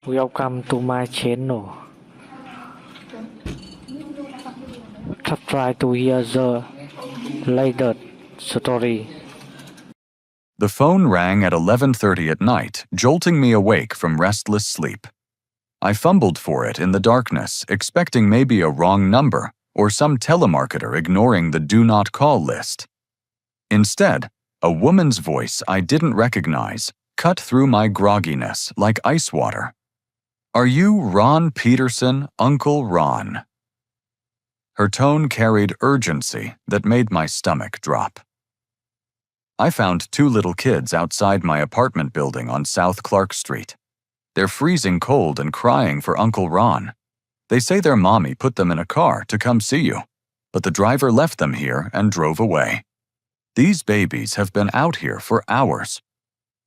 Welcome to my channel. Try to hear the latest story. The phone rang at 11:30 at night, jolting me awake from restless sleep. I fumbled for it in the darkness, expecting maybe a wrong number or some telemarketer ignoring the do not call list. Instead, a woman's voice I didn't recognize cut through my grogginess like ice water. "Are you Ron Peterson, Uncle Ron?" Her tone carried urgency that made my stomach drop. I found two little kids outside my apartment building on South Clark Street. They're freezing cold and crying for Uncle Ron. They say their mommy put them in a car to come see you, but the driver left them here and drove away. These babies have been out here for hours.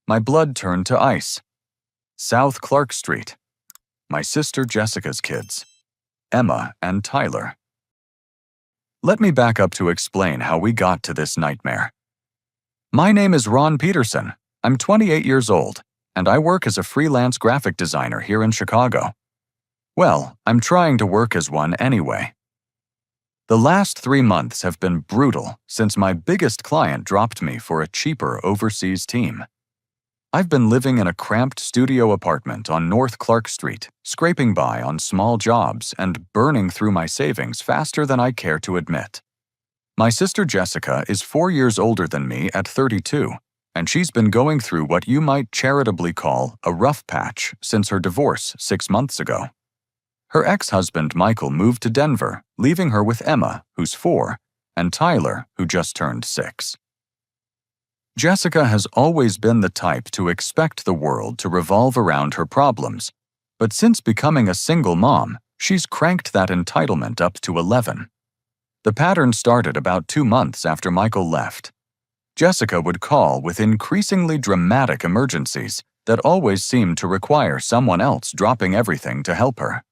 My blood turned to ice. South Clark Street. My sister Jessica's kids, Emma and Tyler. Let me back up to explain how we got to this nightmare. My name is Ron Peterson. I'm 28 years old, and I work as a freelance graphic designer here in Chicago. Well, I'm trying to work as one anyway. The last 3 months have been brutal since my biggest client dropped me for a cheaper overseas team. I've been living in a cramped studio apartment on North Clark Street, scraping by on small jobs and burning through my savings faster than I care to admit. My sister Jessica is 4 years older than me at 32, and she's been going through what you might charitably call a rough patch since her divorce 6 months ago. Her ex-husband Michael moved to Denver, leaving her with Emma, who's 4, and Tyler, who just turned 6. Jessica has always been the type to expect the world to revolve around her problems, but since becoming a single mom, she's cranked that entitlement up to 11. The pattern started about 2 months after Michael left. Jessica would call with increasingly dramatic emergencies that always seemed to require someone else dropping everything to help her.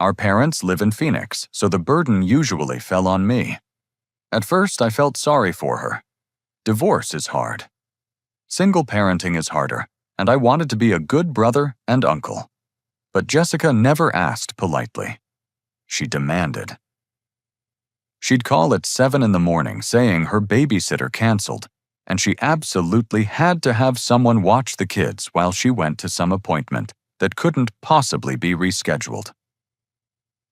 Our parents live in Phoenix, so the burden usually fell on me. At first, I felt sorry for her. Divorce is hard. Single parenting is harder, and I wanted to be a good brother and uncle. But Jessica never asked politely. She demanded. She'd call at 7 in the morning saying her babysitter canceled, and she absolutely had to have someone watch the kids while she went to some appointment that couldn't possibly be rescheduled.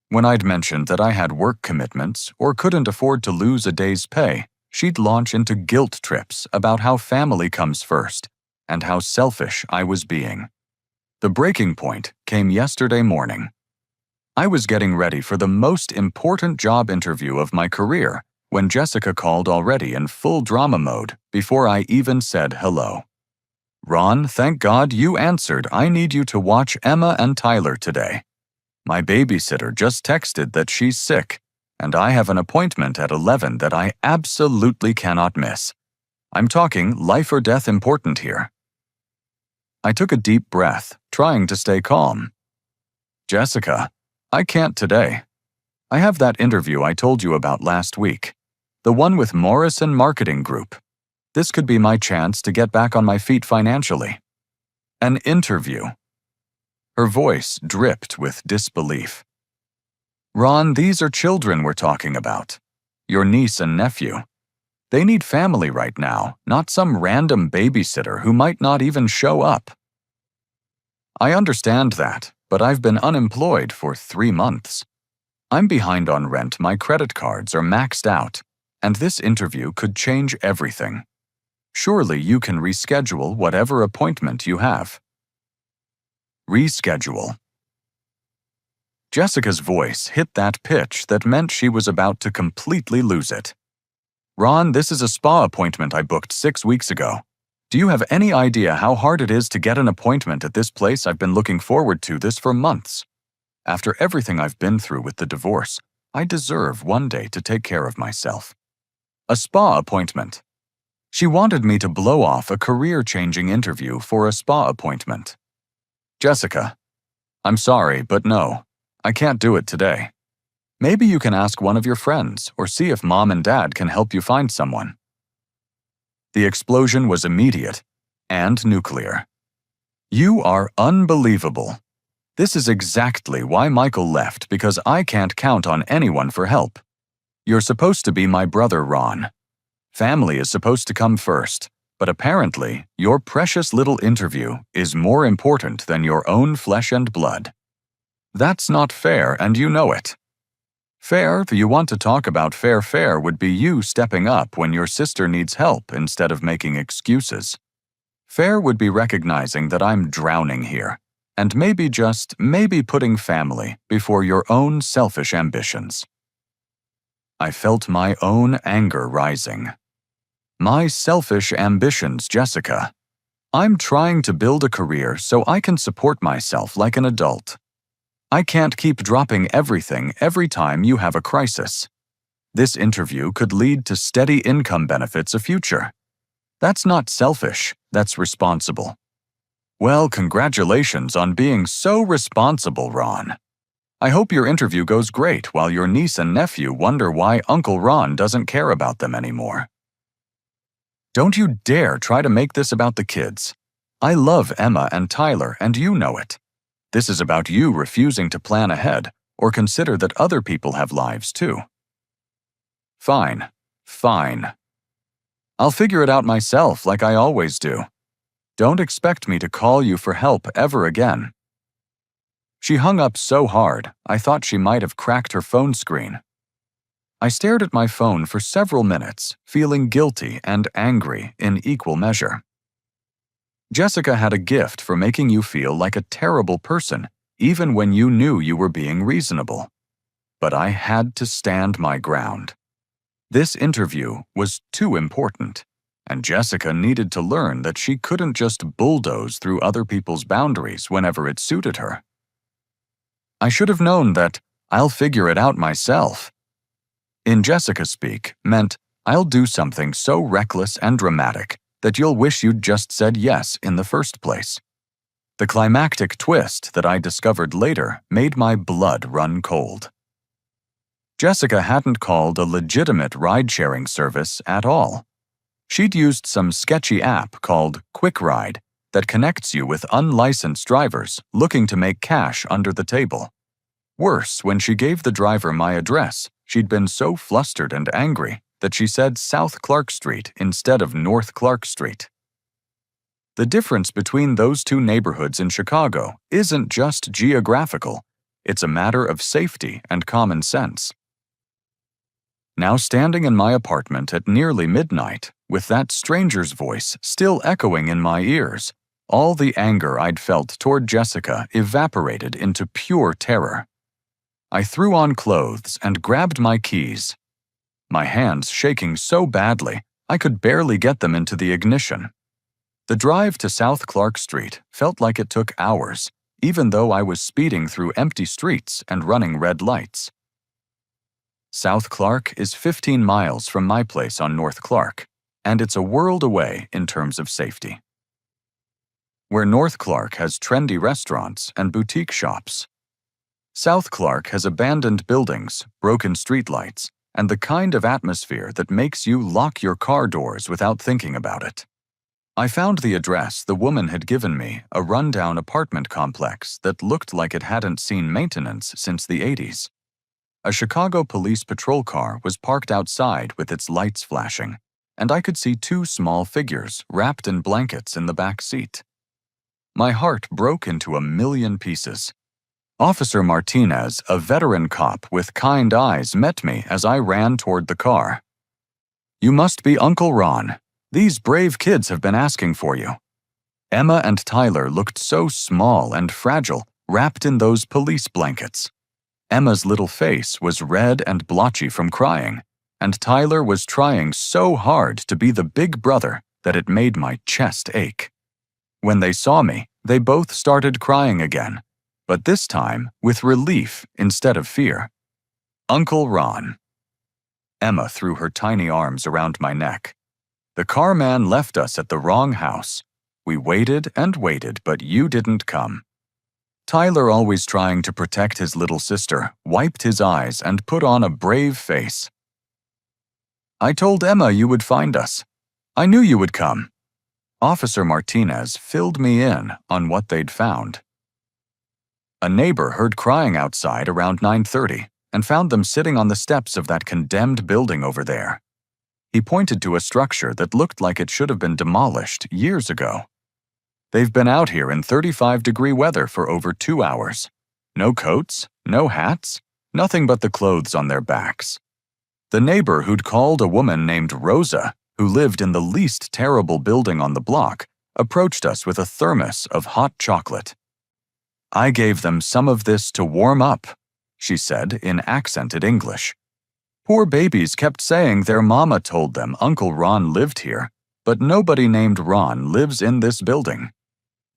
When I'd mentioned that I had work commitments or couldn't afford to lose a day's pay, she'd launch into guilt trips about how family comes first and how selfish I was being. The breaking point came yesterday morning. I was getting ready for the most important job interview of my career when Jessica called already in full drama mode before I even said hello. "Ron, thank God you answered. I need you to watch Emma and Tyler today. My babysitter just texted that she's sick, and I have an appointment at 11 that I absolutely cannot miss. I'm talking life or death important here." I took a deep breath, trying to stay calm. "Jessica, I can't today. I have that interview I told you about last week, the one with Morrison Marketing Group. This could be my chance to get back on my feet financially." An interview. Her voice dripped with disbelief. "Ron, these are children we're talking about. Your niece and nephew. They need family right now, not some random babysitter who might not even show up." "I understand that, but I've been unemployed for 3 months. I'm behind on rent, my credit cards are maxed out, and this interview could change everything. Surely you can reschedule whatever appointment you have." Reschedule. Jessica's voice hit that pitch that meant she was about to completely lose it. "Ron, this is a spa appointment I booked 6 weeks ago. Do you have any idea how hard it is to get an appointment at this place? I've been looking forward to this for months. After everything I've been through with the divorce, I deserve one day to take care of myself. A spa appointment." She wanted me to blow off a career-changing interview for a spa appointment. "Jessica, I'm sorry, but no. I can't do it today. Maybe you can ask one of your friends or see if Mom and Dad can help you find someone." The explosion was immediate and nuclear. You are unbelievable. This is exactly why Michael left, because I can't count on anyone for help. You're supposed to be my brother, Ron. Family is supposed to come first, but apparently your precious little interview is more important than your own flesh and blood. That's not fair, and you know it. Fair, if you want to talk about fair would be you stepping up when your sister needs help instead of making excuses. Fair would be recognizing that I'm drowning here, and maybe putting family before your own selfish ambitions. I felt my own anger rising. My selfish ambitions, Jessica. I'm trying to build a career so I can support myself like an adult. I can't keep dropping everything every time you have a crisis. This interview could lead to steady income benefits a future. That's not selfish, that's responsible. Well, congratulations on being so responsible, Ron. I hope your interview goes great while your niece and nephew wonder why Uncle Ron doesn't care about them anymore. Don't you dare try to make this about the kids. I love Emma and Tyler, and you know it. This is about you refusing to plan ahead or consider that other people have lives too. Fine. I'll figure it out myself like I always do. Don't expect me to call you for help ever again. She hung up so hard, I thought she might have cracked her phone screen. I stared at my phone for several minutes, feeling guilty and angry in equal measure. Jessica had a gift for making you feel like a terrible person, even when you knew you were being reasonable. But I had to stand my ground. This interview was too important, and Jessica needed to learn that she couldn't just bulldoze through other people's boundaries whenever it suited her. I should have known that I'll figure it out myself. In Jessica speak meant I'll do something so reckless and dramatic that you'll wish you'd just said yes in the first place. The climactic twist that I discovered later made my blood run cold. Jessica hadn't called a legitimate ride-sharing service at all. She'd used some sketchy app called Quick Ride that connects you with unlicensed drivers looking to make cash under the table. Worse, when she gave the driver my address, she'd been so flustered and angry that she said South Clark Street instead of North Clark Street. The difference between those two neighborhoods in Chicago isn't just geographical, it's a matter of safety and common sense. Now standing in my apartment at nearly midnight, with that stranger's voice still echoing in my ears, all the anger I'd felt toward Jessica evaporated into pure terror. I threw on clothes and grabbed my keys. My hands shaking so badly, I could barely get them into the ignition. The drive to South Clark Street felt like it took hours, even though I was speeding through empty streets and running red lights. South Clark is 15 miles from my place on North Clark, and it's a world away in terms of safety. Where North Clark has trendy restaurants and boutique shops, South Clark has abandoned buildings, broken streetlights, and the kind of atmosphere that makes you lock your car doors without thinking about it. I found the address the woman had given me, a rundown apartment complex that looked like it hadn't seen maintenance since the 80s. A Chicago police patrol car was parked outside with its lights flashing, and I could see two small figures wrapped in blankets in the back seat. My heart broke into a million pieces. Officer Martinez, a veteran cop with kind eyes, met me as I ran toward the car. "You must be Uncle Ron. These brave kids have been asking for you." Emma and Tyler looked so small and fragile, wrapped in those police blankets. Emma's little face was red and blotchy from crying, and Tyler was trying so hard to be the big brother that it made my chest ache. When they saw me, they both started crying again, but this time with relief instead of fear. "Uncle Ron." Emma threw her tiny arms around my neck. "The car man left us at the wrong house. We waited and waited, but you didn't come." Tyler, always trying to protect his little sister, wiped his eyes and put on a brave face. "I told Emma you would find us. I knew you would come." Officer Martinez filled me in on what they'd found. A neighbor heard crying outside around 9:30 and found them sitting on the steps of that condemned building over there. He pointed to a structure that looked like it should have been demolished years ago. They've been out here in 35-degree weather for over 2 hours. No coats, no hats, nothing but the clothes on their backs. The neighbor who'd called a woman named Rosa, who lived in the least terrible building on the block, approached us with a thermos of hot chocolate. "I gave them some of this to warm up," she said in accented English. "Poor babies kept saying their mama told them Uncle Ron lived here, but nobody named Ron lives in this building."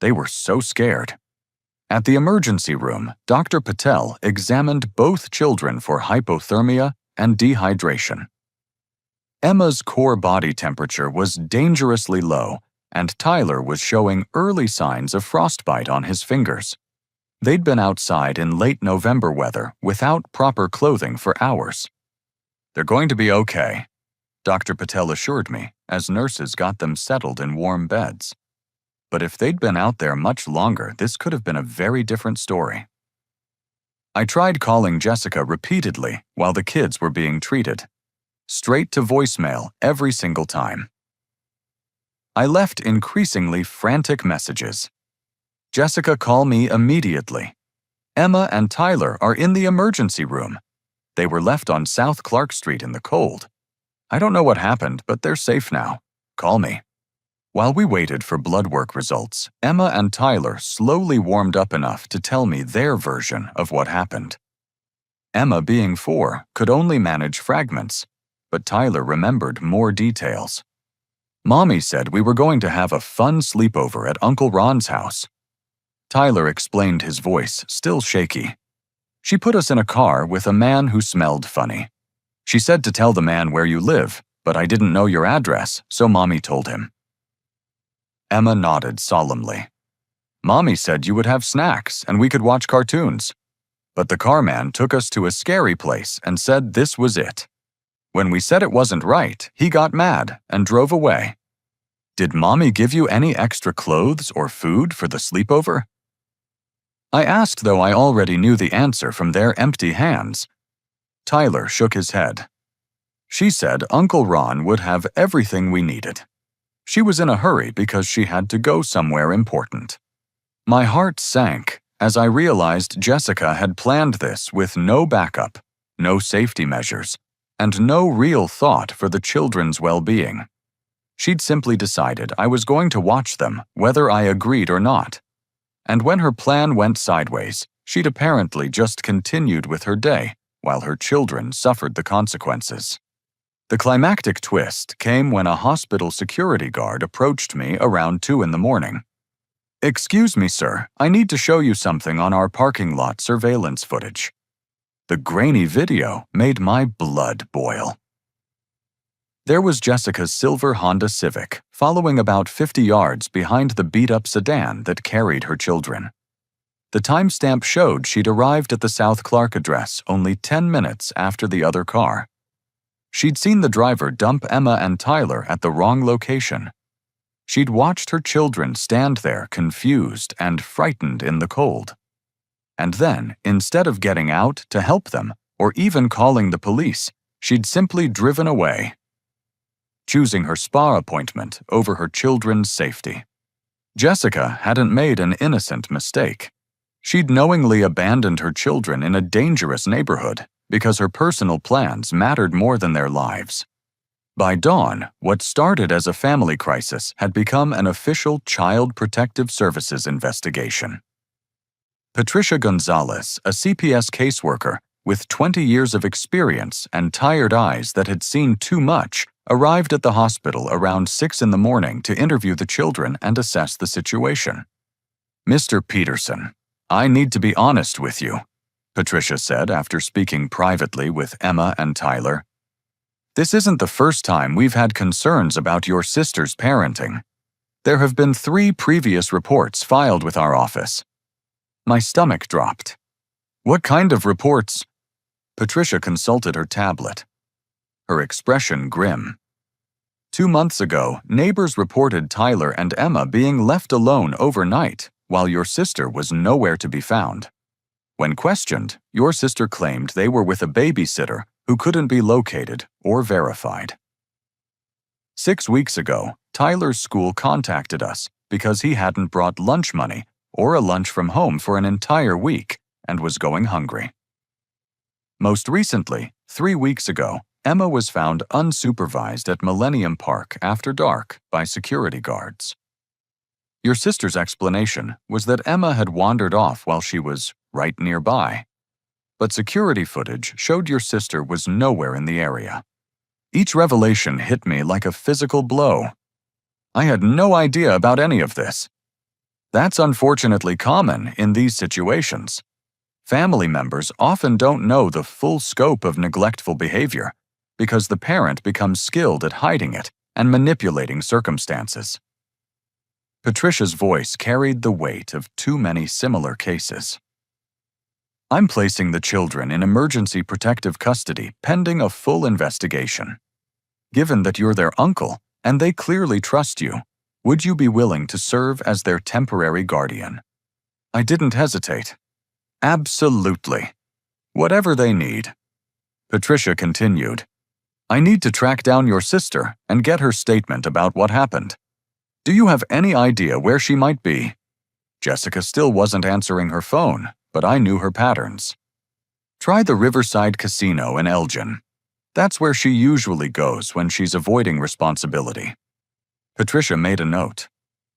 They were so scared. At the emergency room, Dr. Patel examined both children for hypothermia and dehydration. Emma's core body temperature was dangerously low, and Tyler was showing early signs of frostbite on his fingers. They'd been outside in late November weather without proper clothing for hours. "They're going to be okay," Dr. Patel assured me as nurses got them settled in warm beds. But if they'd been out there much longer, this could have been a very different story. I tried calling Jessica repeatedly while the kids were being treated. Straight to voicemail every single time. I left increasingly frantic messages. "Jessica, call me immediately. Emma and Tyler are in the emergency room. They were left on South Clark Street in the cold. I don't know what happened, but they're safe now. Call me." While we waited for blood work results, Emma and Tyler slowly warmed up enough to tell me their version of what happened. Emma, being 4, could only manage fragments, but Tyler remembered more details. "Mommy said we were going to have a fun sleepover at Uncle Ron's house." Tyler explained, his voice still shaky. "She put us in a car with a man who smelled funny. She said to tell the man where you live, but I didn't know your address, so Mommy told him." Emma nodded solemnly. "Mommy said you would have snacks and we could watch cartoons. But the car man took us to a scary place and said this was it. When we said it wasn't right, he got mad and drove away. Did Mommy give you any extra clothes or food for the sleepover?" I asked, though I already knew the answer from their empty hands. Tyler shook his head. "She said Uncle Ron would have everything we needed. She was in a hurry because she had to go somewhere important." My heart sank as I realized Jessica had planned this with no backup, no safety measures, and no real thought for the children's well-being. She'd simply decided I was going to watch them, whether I agreed or not. And when her plan went sideways, she'd apparently just continued with her day, while her children suffered the consequences. The climactic twist came when a hospital security guard approached me around 2 in the morning. "Excuse me, sir, I need to show you something on our parking lot surveillance footage." The grainy video made my blood boil. There was Jessica's silver Honda Civic, following about 50 yards behind the beat-up sedan that carried her children. The timestamp showed she'd arrived at the South Clark address only 10 minutes after the other car. She'd seen the driver dump Emma and Tyler at the wrong location. She'd watched her children stand there confused and frightened in the cold. And then, instead of getting out to help them, or even calling the police, she'd simply driven away, choosing her spa appointment over her children's safety. Jessica hadn't made an innocent mistake. She'd knowingly abandoned her children in a dangerous neighborhood because her personal plans mattered more than their lives. By dawn, what started as a family crisis had become an official Child Protective Services investigation. Patricia Gonzalez, a CPS caseworker with 20 years of experience and tired eyes that had seen too much, arrived at the hospital around 6 in the morning to interview the children and assess the situation. "Mr. Peterson, I need to be honest with you," Patricia said after speaking privately with Emma and Tyler. "This isn't the first time we've had concerns about your sister's parenting. There have been 3 previous reports filed with our office." My stomach dropped. "What kind of reports?" Patricia consulted her tablet, her expression grim. 2 months ago, neighbors reported Tyler and Emma being left alone overnight while your sister was nowhere to be found. When questioned, your sister claimed they were with a babysitter who couldn't be located or verified. 6 weeks ago, Tyler's school contacted us because he hadn't brought lunch money or a lunch from home for an entire week and was going hungry. Most recently, 3 weeks ago, Emma was found unsupervised at Millennium Park after dark by security guards. Your sister's explanation was that Emma had wandered off while she was right nearby, but security footage showed your sister was nowhere in the area. Each revelation hit me like a physical blow. I had no idea about any of this. That's unfortunately common in these situations. Family members often don't know the full scope of neglectful behavior because the parent becomes skilled at hiding it and manipulating circumstances. Patricia's voice carried the weight of too many similar cases. I'm placing the children in emergency protective custody pending a full investigation. Given that you're their uncle and they clearly trust you, would you be willing to serve as their temporary guardian? I didn't hesitate. Absolutely. Whatever they need. Patricia continued, I need to track down your sister and get her statement about what happened. Do you have any idea where she might be? Jessica still wasn't answering her phone, but I knew her patterns. Try the Riverside Casino in Elgin. That's where she usually goes when she's avoiding responsibility. Patricia made a note.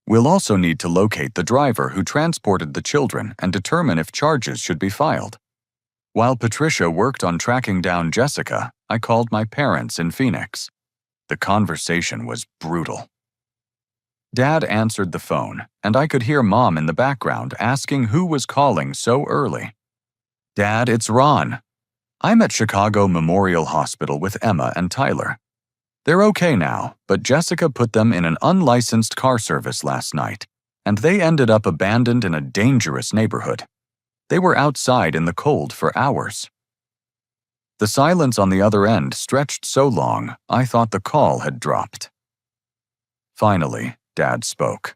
We'll also need to locate the driver who transported the children and determine if charges should be filed. While Patricia worked on tracking down Jessica, I called my parents in Phoenix. The conversation was brutal. Dad answered the phone, and I could hear Mom in the background asking who was calling so early. Dad, it's Ron. I'm at Chicago Memorial Hospital with Emma and Tyler. They're okay now, but Jessica put them in an unlicensed car service last night, and they ended up abandoned in a dangerous neighborhood. They were outside in the cold for hours. The silence on the other end stretched so long, I thought the call had dropped. Finally, Dad spoke.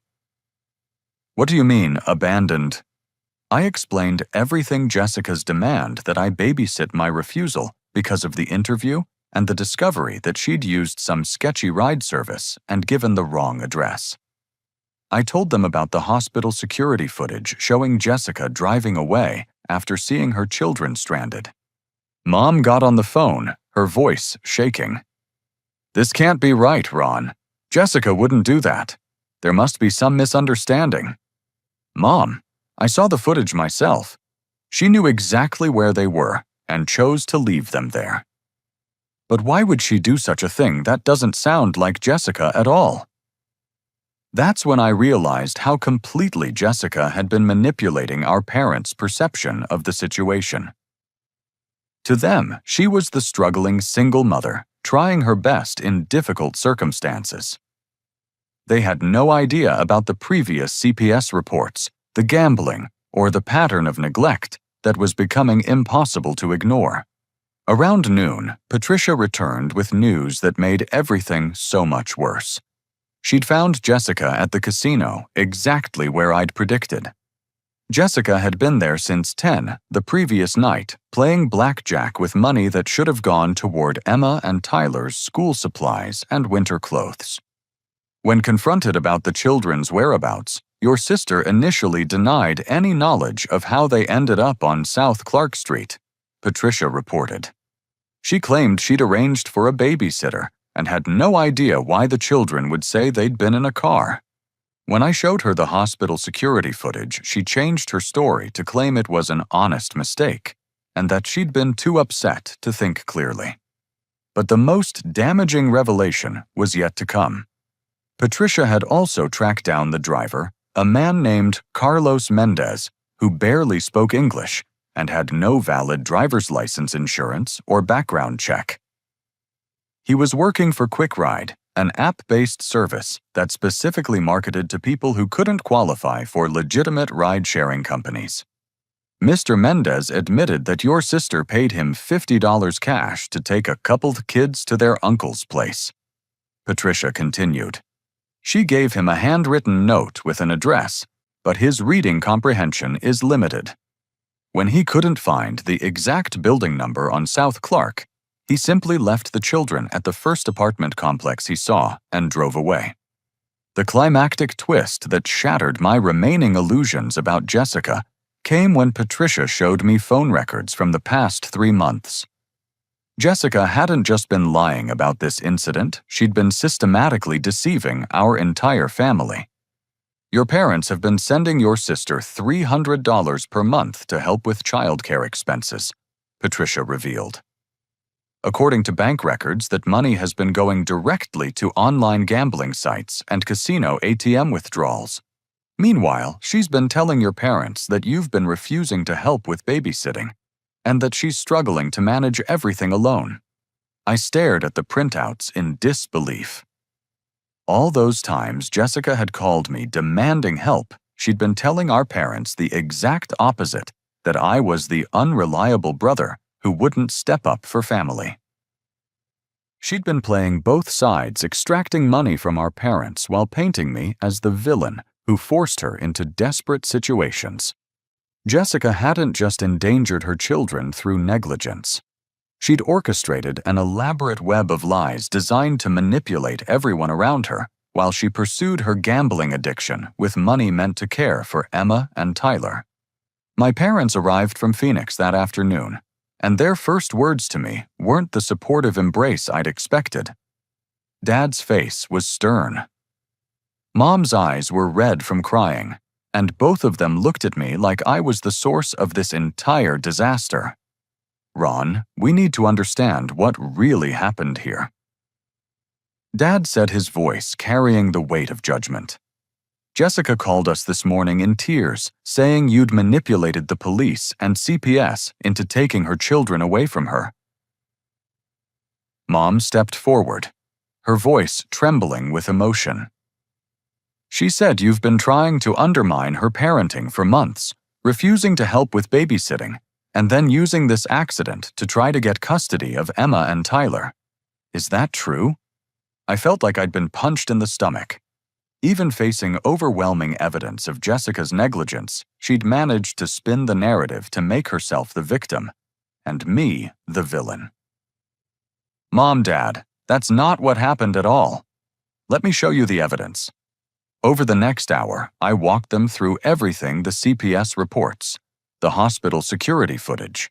What do you mean, abandoned? I explained everything Jessica's demand that I babysit my refusal because of the interview and the discovery that she'd used some sketchy ride service and given the wrong address. I told them about the hospital security footage showing Jessica driving away after seeing her children stranded. Mom got on the phone, her voice shaking. This can't be right, Ron. Jessica wouldn't do that. There must be some misunderstanding. Mom, I saw the footage myself. She knew exactly where they were and chose to leave them there. But why would she do such a thing? That doesn't sound like Jessica at all. That's when I realized how completely Jessica had been manipulating our parents' perception of the situation. To them, she was the struggling single mother, trying her best in difficult circumstances. They had no idea about the previous CPS reports, the gambling, or the pattern of neglect that was becoming impossible to ignore. Around noon, Patricia returned with news that made everything so much worse. She'd found Jessica at the casino, exactly where I'd predicted. Jessica had been there since 10 the previous night, playing blackjack with money that should have gone toward Emma and Tyler's school supplies and winter clothes. When confronted about the children's whereabouts, your sister initially denied any knowledge of how they ended up on South Clark Street, Patricia reported. She claimed she'd arranged for a babysitter and had no idea why the children would say they'd been in a car. When I showed her the hospital security footage, she changed her story to claim it was an honest mistake and that she'd been too upset to think clearly. But the most damaging revelation was yet to come. Patricia had also tracked down the driver, a man named Carlos Mendez, who barely spoke English and had no valid driver's license insurance or background check. He was working for Quick Ride, an app-based service that specifically marketed to people who couldn't qualify for legitimate ride-sharing companies. Mr. Mendez admitted that your sister paid him $50 cash to take a coupled kids to their uncle's place. Patricia continued. She gave him a handwritten note with an address, but his reading comprehension is limited. When he couldn't find the exact building number on South Clark, he simply left the children at the first apartment complex he saw and drove away. The climactic twist that shattered my remaining illusions about Jessica came when Patricia showed me phone records from the past 3 months. Jessica hadn't just been lying about this incident, she'd been systematically deceiving our entire family. Your parents have been sending your sister $300 per month to help with childcare expenses, Patricia revealed. According to bank records, that money has been going directly to online gambling sites and casino ATM withdrawals. Meanwhile, she's been telling your parents that you've been refusing to help with babysitting, and that she's struggling to manage everything alone. I stared at the printouts in disbelief. All those times Jessica had called me demanding help, she'd been telling our parents the exact opposite, that I was the unreliable brother who wouldn't step up for family. She'd been playing both sides, extracting money from our parents while painting me as the villain who forced her into desperate situations. Jessica hadn't just endangered her children through negligence. She'd orchestrated an elaborate web of lies designed to manipulate everyone around her while she pursued her gambling addiction with money meant to care for Emma and Tyler. My parents arrived from Phoenix that afternoon, and their first words to me weren't the supportive embrace I'd expected. Dad's face was stern. Mom's eyes were red from crying, and both of them looked at me like I was the source of this entire disaster. Ron, we need to understand what really happened here. Dad said, his voice carrying the weight of judgment. Jessica called us this morning in tears, saying you'd manipulated the police and CPS into taking her children away from her. Mom stepped forward, her voice trembling with emotion. She said you've been trying to undermine her parenting for months, refusing to help with babysitting, and then using this accident to try to get custody of Emma and Tyler. Is that true? I felt like I'd been punched in the stomach. Even facing overwhelming evidence of Jessica's negligence, she'd managed to spin the narrative to make herself the victim, and me the villain. Mom, Dad, that's not what happened at all. Let me show you the evidence. Over the next hour, I walked them through everything: the CPS reports, the hospital security footage,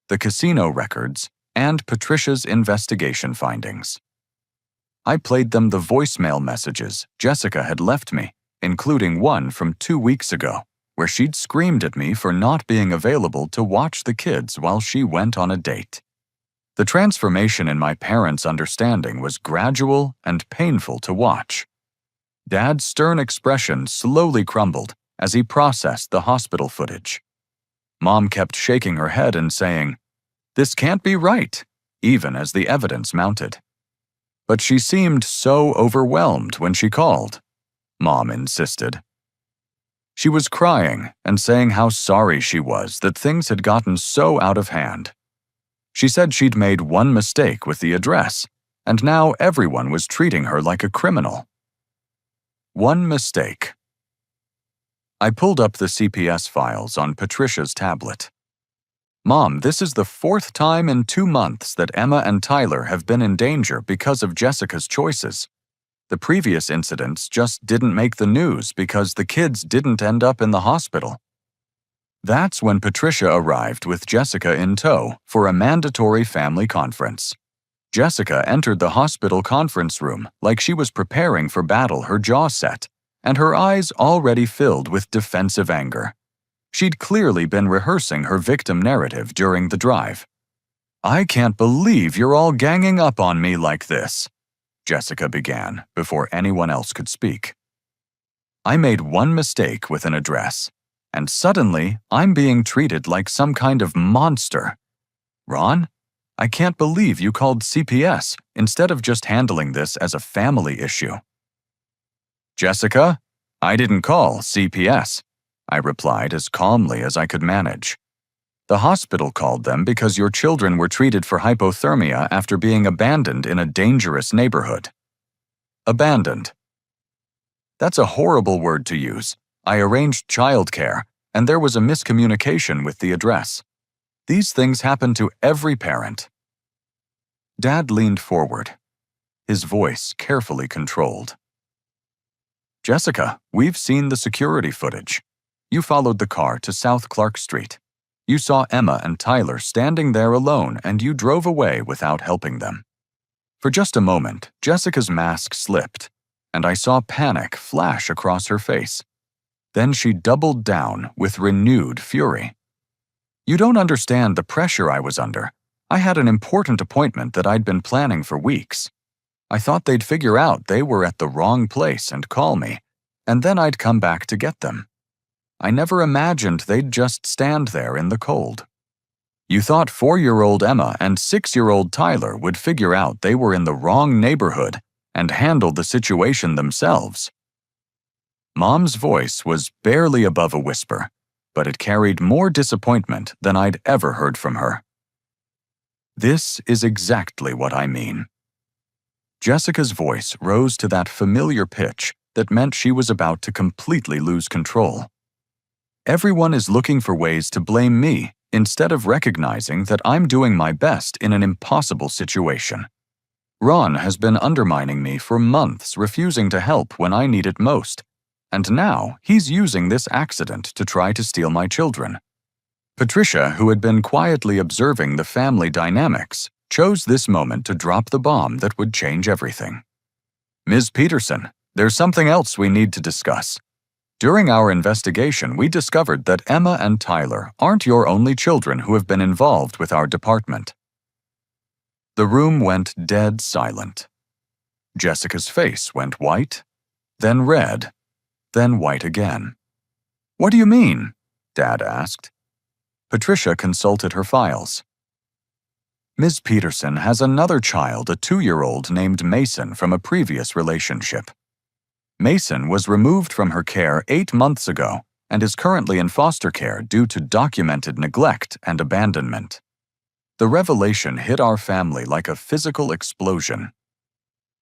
the casino records, and Patricia's investigation findings. I played them the voicemail messages Jessica had left me, including one from 2 weeks ago, where she'd screamed at me for not being available to watch the kids while she went on a date. The transformation in my parents' understanding was gradual and painful to watch. Dad's stern expression slowly crumbled as he processed the hospital footage. Mom kept shaking her head and saying, "This can't be right," even as the evidence mounted. But she seemed so overwhelmed when she called, Mom insisted. She was crying and saying how sorry she was that things had gotten so out of hand. She said she'd made one mistake with the address, and now everyone was treating her like a criminal. One mistake. I pulled up the CPS files on Patricia's tablet. Mom, this is the 4th time in 2 months that Emma and Tyler have been in danger because of Jessica's choices. The previous incidents just didn't make the news because the kids didn't end up in the hospital. That's when Patricia arrived with Jessica in tow for a mandatory family conference. Jessica entered the hospital conference room like she was preparing for battle, her jaw set, and her eyes already filled with defensive anger. She'd clearly been rehearsing her victim narrative during the drive. "I can't believe you're all ganging up on me like this," Jessica began before anyone else could speak. "I made one mistake with an address, and suddenly I'm being treated like some kind of monster. Ron, I can't believe you called CPS instead of just handling this as a family issue." "Jessica, I didn't call CPS," I replied as calmly as I could manage. "The hospital called them because your children were treated for hypothermia after being abandoned in a dangerous neighborhood." abandoned. That's a horrible word to use. I arranged childcare, and there was a miscommunication with the address. These things happen to every parent. Dad leaned forward, his voice carefully controlled. Jessica, we've seen the security footage. You followed the car to South Clark Street. You saw Emma and Tyler standing there alone, and you drove away without helping them. For just a moment, Jessica's mask slipped, and I saw panic flash across her face. Then she doubled down with renewed fury. You don't understand the pressure I was under. I had an important appointment that I'd been planning for weeks. I thought they'd figure out they were at the wrong place and call me, and then I'd come back to get them. I never imagined they'd just stand there in the cold. You thought 4-year-old Emma and 6-year-old Tyler would figure out they were in the wrong neighborhood and handle the situation themselves. Mom's voice was barely above a whisper, but it carried more disappointment than I'd ever heard from her. This is exactly what I mean. Jessica's voice rose to that familiar pitch that meant she was about to completely lose control. Everyone is looking for ways to blame me instead of recognizing that I'm doing my best in an impossible situation. Ron has been undermining me for months, refusing to help when I need it most, and now he's using this accident to try to steal my children. Patricia, who had been quietly observing the family dynamics, chose this moment to drop the bomb that would change everything. Ms. Peterson, there's something else we need to discuss. During our investigation, we discovered that Emma and Tyler aren't your only children who have been involved with our department. The room went dead silent. Jessica's face went white, then red, then white again. What do you mean? Dad asked. Patricia consulted her files. Ms. Peterson has another child, a 2-year-old named Mason, from a previous relationship. Mason was removed from her care 8 months ago and is currently in foster care due to documented neglect and abandonment. The revelation hit our family like a physical explosion.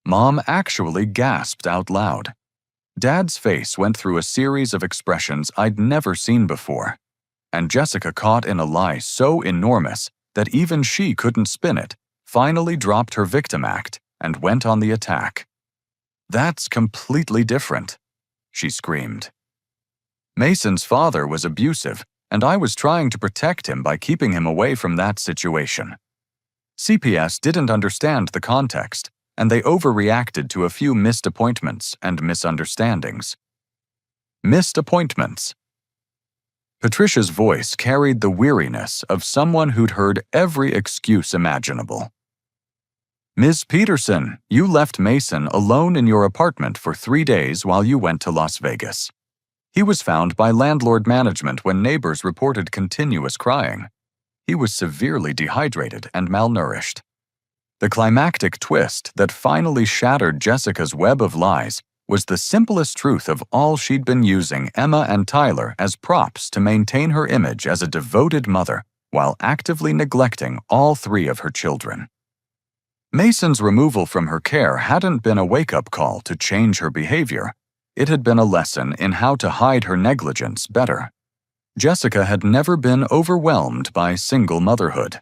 Mom actually gasped out loud. Dad's face went through a series of expressions I'd never seen before, and Jessica, caught in a lie so enormous that even she couldn't spin it, finally dropped her victim act and went on the attack. That's completely different, she screamed. Mason's father was abusive, and I was trying to protect him by keeping him away from that situation. CPS didn't understand the context, and they overreacted to a few missed appointments and misunderstandings. Missed appointments. Patricia's voice carried the weariness of someone who'd heard every excuse imaginable. Ms. Peterson, you left Mason alone in your apartment for 3 days while you went to Las Vegas. He was found by landlord management when neighbors reported continuous crying. He was severely dehydrated and malnourished. The climactic twist that finally shattered Jessica's web of lies was the simplest truth of all she'd been using Emma and Tyler as props to maintain her image as a devoted mother while actively neglecting all 3 of her children. Mason's removal from her care hadn't been a wake-up call to change her behavior. It had been a lesson in how to hide her negligence better. Jessica had never been overwhelmed by single motherhood.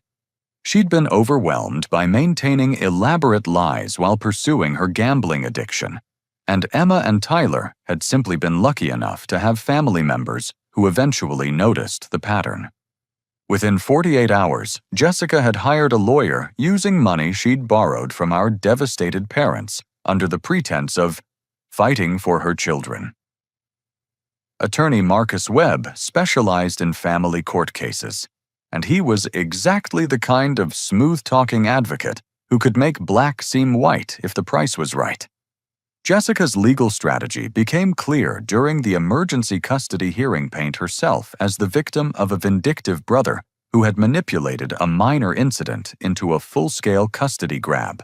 She'd been overwhelmed by maintaining elaborate lies while pursuing her gambling addiction, and Emma and Tyler had simply been lucky enough to have family members who eventually noticed the pattern. Within 48 hours, Jessica had hired a lawyer using money she'd borrowed from our devastated parents under the pretense of fighting for her children. Attorney Marcus Webb specialized in family court cases, and he was exactly the kind of smooth-talking advocate who could make black seem white if the price was right. Jessica's legal strategy became clear during the emergency custody hearing, paint herself as the victim of a vindictive brother who had manipulated a minor incident into a full-scale custody grab.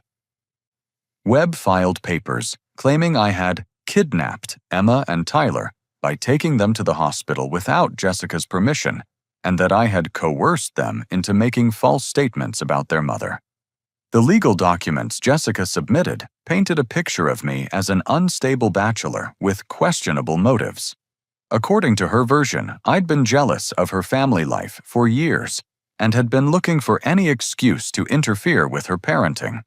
Webb filed papers claiming I had kidnapped Emma and Tyler by taking them to the hospital without Jessica's permission, and that I had coerced them into making false statements about their mother. The legal documents Jessica submitted painted a picture of me as an unstable bachelor with questionable motives. According to her version, I'd been jealous of her family life for years and had been looking for any excuse to interfere with her parenting.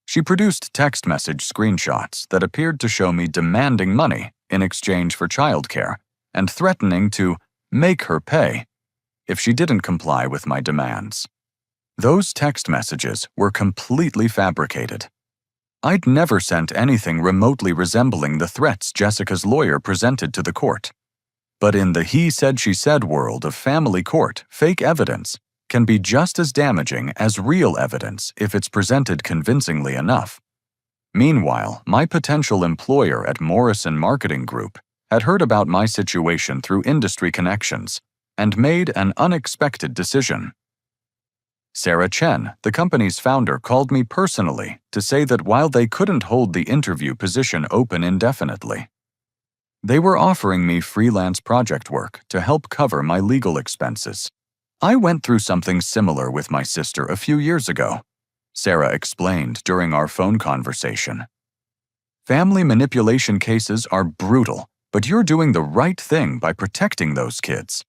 She produced text message screenshots that appeared to show me demanding money in exchange for childcare and threatening to make her pay if she didn't comply with my demands. Those text messages were completely fabricated. I'd never sent anything remotely resembling the threats Jessica's lawyer presented to the court. But in the he said she said world of family court, fake evidence can be just as damaging as real evidence if it's presented convincingly enough. Meanwhile, my potential employer at Morrison Marketing Group had heard about my situation through industry connections and made an unexpected decision. Sarah Chen, the company's founder, called me personally to say that while they couldn't hold the interview position open indefinitely, they were offering me freelance project work to help cover my legal expenses. I went through something similar with my sister a few years ago, Sarah explained during our phone conversation. Family manipulation cases are brutal, but you're doing the right thing by protecting those kids.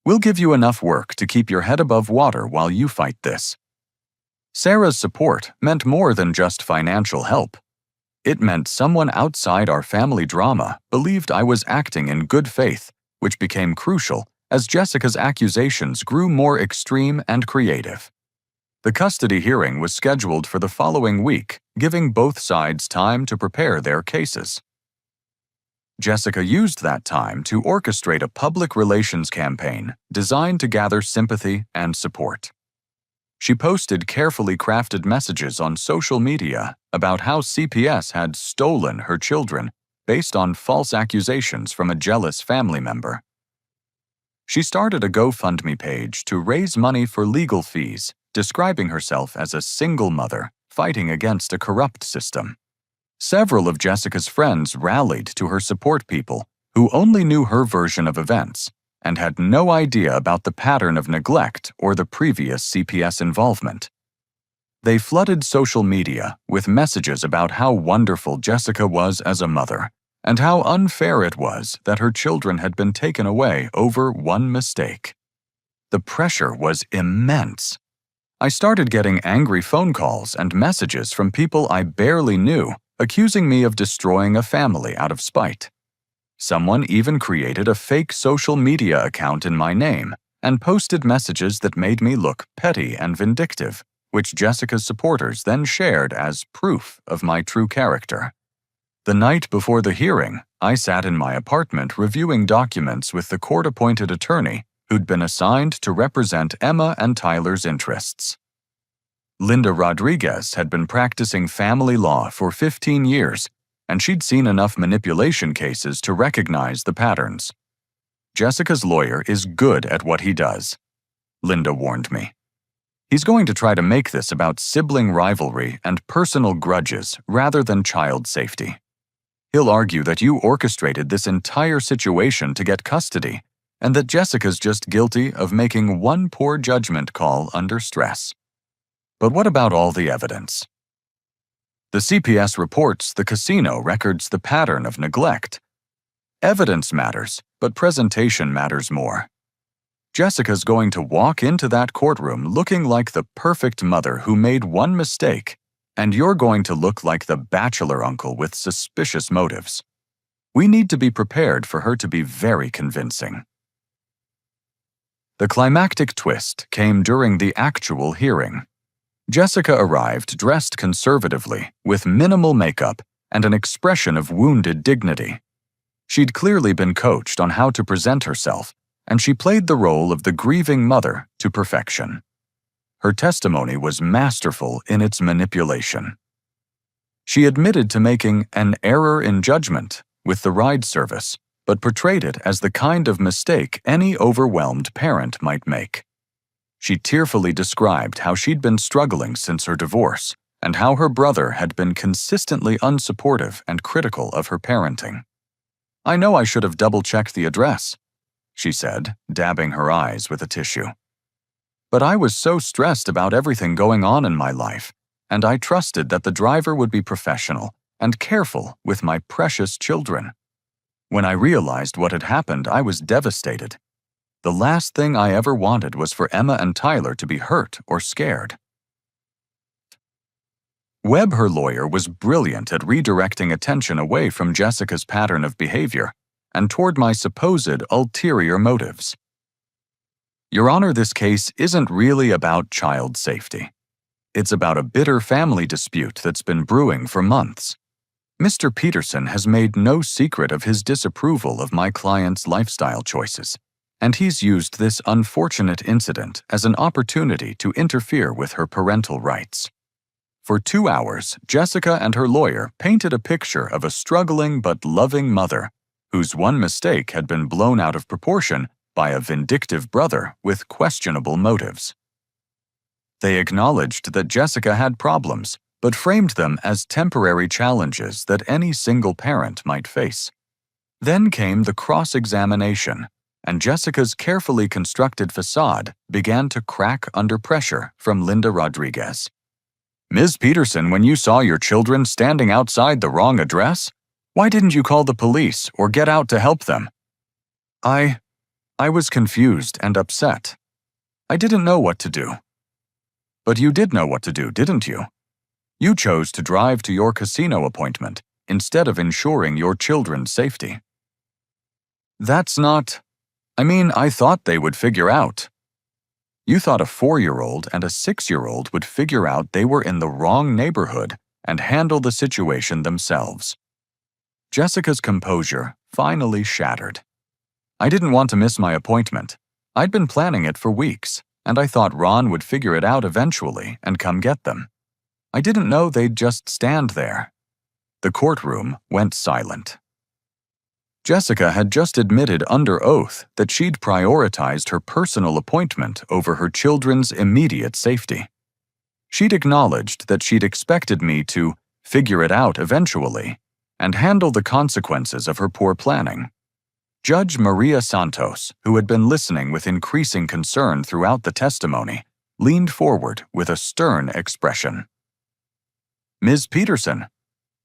We'll give you enough work to keep your head above water while you fight this. Sarah's support meant more than just financial help. It meant someone outside our family drama believed I was acting in good faith, which became crucial as Jessica's accusations grew more extreme and creative. The custody hearing was scheduled for the following week, giving both sides time to prepare their cases. Jessica used that time to orchestrate a public relations campaign designed to gather sympathy and support. She posted carefully crafted messages on social media about how CPS had stolen her children based on false accusations from a jealous family member. She started a GoFundMe page to raise money for legal fees, describing herself as a single mother fighting against a corrupt system. Several of Jessica's friends rallied to her support people who only knew her version of events and had no idea about the pattern of neglect or the previous CPS involvement. They flooded social media with messages about how wonderful Jessica was as a mother and how unfair it was that her children had been taken away over one mistake. The pressure was immense. I started getting angry phone calls and messages from people I barely knew, accusing me of destroying a family out of spite. Someone even created a fake social media account in my name and posted messages that made me look petty and vindictive, which Jessica's supporters then shared as proof of my true character. The night before the hearing, I sat in my apartment reviewing documents with the court-appointed attorney who'd been assigned to represent Emma and Tyler's interests. Linda Rodriguez had been practicing family law for 15 years, and she'd seen enough manipulation cases to recognize the patterns. Jessica's lawyer is good at what he does, Linda warned me. He's going to try to make this about sibling rivalry and personal grudges rather than child safety. He'll argue that you orchestrated this entire situation to get custody, and that Jessica's just guilty of making one poor judgment call under stress. But what about all the evidence? The CPS reports the casino records the pattern of neglect. Evidence matters, but presentation matters more. Jessica's going to walk into that courtroom looking like the perfect mother who made one mistake, and you're going to look like the bachelor uncle with suspicious motives. We need to be prepared for her to be very convincing. The climactic twist came during the actual hearing. Jessica arrived dressed conservatively, with minimal makeup and an expression of wounded dignity. She'd clearly been coached on how to present herself, and she played the role of the grieving mother to perfection. Her testimony was masterful in its manipulation. She admitted to making an error in judgment with the ride service, but portrayed it as the kind of mistake any overwhelmed parent might make. She tearfully described how she'd been struggling since her divorce and how her brother had been consistently unsupportive and critical of her parenting. "I know I should have double-checked the address," she said, dabbing her eyes with a tissue. But I was so stressed about everything going on in my life, and I trusted that the driver would be professional and careful with my precious children. When I realized what had happened, I was devastated. The last thing I ever wanted was for Emma and Tyler to be hurt or scared. Webb, her lawyer, was brilliant at redirecting attention away from Jessica's pattern of behavior and toward my supposed ulterior motives. Your Honor, this case isn't really about child safety. It's about a bitter family dispute that's been brewing for months. Mr. Peterson has made no secret of his disapproval of my client's lifestyle choices, and he's used this unfortunate incident as an opportunity to interfere with her parental rights. For 2 hours, Jessica and her lawyer painted a picture of a struggling but loving mother whose one mistake had been blown out of proportion by a vindictive brother with questionable motives. They acknowledged that Jessica had problems, but framed them as temporary challenges that any single parent might face. Then came the cross-examination, and Jessica's carefully constructed facade began to crack under pressure from Linda Rodriguez. Ms. Peterson, when you saw your children standing outside the wrong address, why didn't you call the police or get out to help them? I was confused and upset. I didn't know what to do. But you did know what to do, didn't you? You chose to drive to your casino appointment instead of ensuring your children's safety. That's not... I thought they would figure out. You thought a 4-year-old and a 6-year-old would figure out they were in the wrong neighborhood and handle the situation themselves. Jessica's composure finally shattered. I didn't want to miss my appointment. I'd been planning it for weeks, and I thought Ron would figure it out eventually and come get them. I didn't know they'd just stand there. The courtroom went silent. Jessica had just admitted under oath that she'd prioritized her personal appointment over her children's immediate safety. She'd acknowledged that she'd expected me to figure it out eventually and handle the consequences of her poor planning. Judge Maria Santos, who had been listening with increasing concern throughout the testimony, leaned forward with a stern expression. Ms. Peterson,